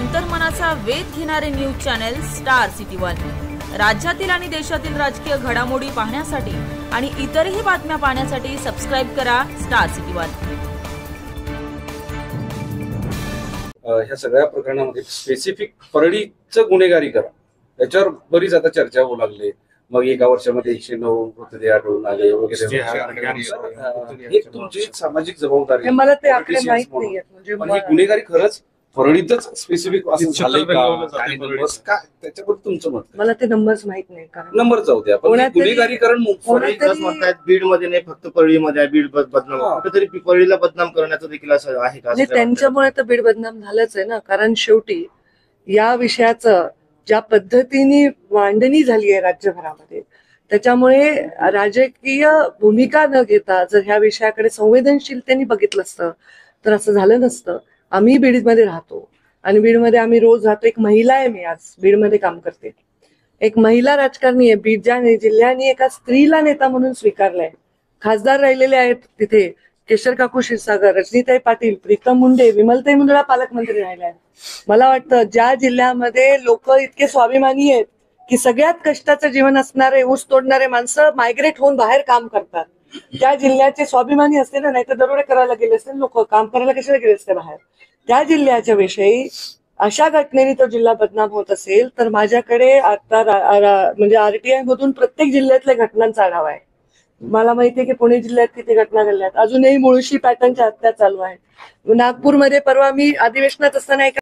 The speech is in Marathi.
अंतर्मनाचा वेध घेणारे news channel star city one. राज्यातील आणि देशातील राजकीय घडामोडी पाहण्यासाठी आणि इतरही बातम्या पाहण्यासाठी सबस्क्राइब करा स्टार सिटी वन। ह्या सगळ्या प्रकरणामध्ये स्पेसिफिक परळीचं गुन्हेगारी करा याच्यावर बरीच आता चर्चा होऊ लागली। मग एका वर्षामध्ये 109 मृतदेह आढळून आले वगैरे। एक तुमची सामाजिक जबाबदारी, मला ते आकडे माहित नाहीये, म्हणजे पण ही गुन्हेगारी खरंच परळीतच स्पेसिफिक असं झालंय का? आणि नंबर्स काय त्याच्याबद्दल तुमचं मत? मला ते नंबर्स माहित नाही, कारण नंबर जाऊ द्या, पण गुन्हेगारीकरण म्हणतायत बीड मध्ये नाही, फक्त परळीमध्ये आहे। बीड बदनाम कुठेतरी परळीला बदनाम करण्याचं देखील असं आहे का? त्यांच्यामुळे तर बीड बदनाम झालंच आहे ना, कारण शेवटी या विषयाचं ज्या पद्धतीने मांडणी झाली आहे राज्यभरामध्ये, त्याच्यामुळे राजकीय भूमिका न घेता जर ह्या विषयाकडे संवेदनशीलतेने बघितलं असतं तर असं झालं नसतं। आम्ही बीडमध्ये राहतो आणि बीडमध्ये आम्ही रोज राहतो। एक महिला आहे, मी आज बीडमध्ये काम करते, एक महिला राजकारणी आहे। बीड ज्या जिल्ह्याने एका स्त्रीला नेता म्हणून स्वीकारलाय, खासदार राहिलेले आहेत तिथे, केशर काकू क्षीरसागर, रजनीताई पाटील, प्रीतम मुंडे, विमलताई मुंदडा पालकमंत्री राहिले आहेत। मला वाटतं ज्या जिल्ह्यामध्ये लोक इतके स्वाभिमानी आहेत की सगळ्यात कष्टाचं जीवन असणारे ऊस तोडणारे माणसं मायग्रेट होऊन बाहेर काम करतात, त्या जिल्ह्याचे स्वाभिमानी असते ना, नाही तर दरोडे करायला गेले असते लोक, काम करायला कशाला गेले असते बाहेर। त्या जिल्ह्याच्या विषयी अशा घटनेने तो जिल्हा बदनाम होत असेल तर माझ्याकडे आता म्हणजे RTI मधून प्रत्येक जिल्ह्यातल्या घटनांचा आढावा आहे। मला माहितीये की पुणे जिल्ह्यात किती घटना घडल्यात, अजूनही मुळशी पॅटर्नच्या हत्या चालू आहेत। नागपूरमध्ये परवा मी अधिवेशनात असताना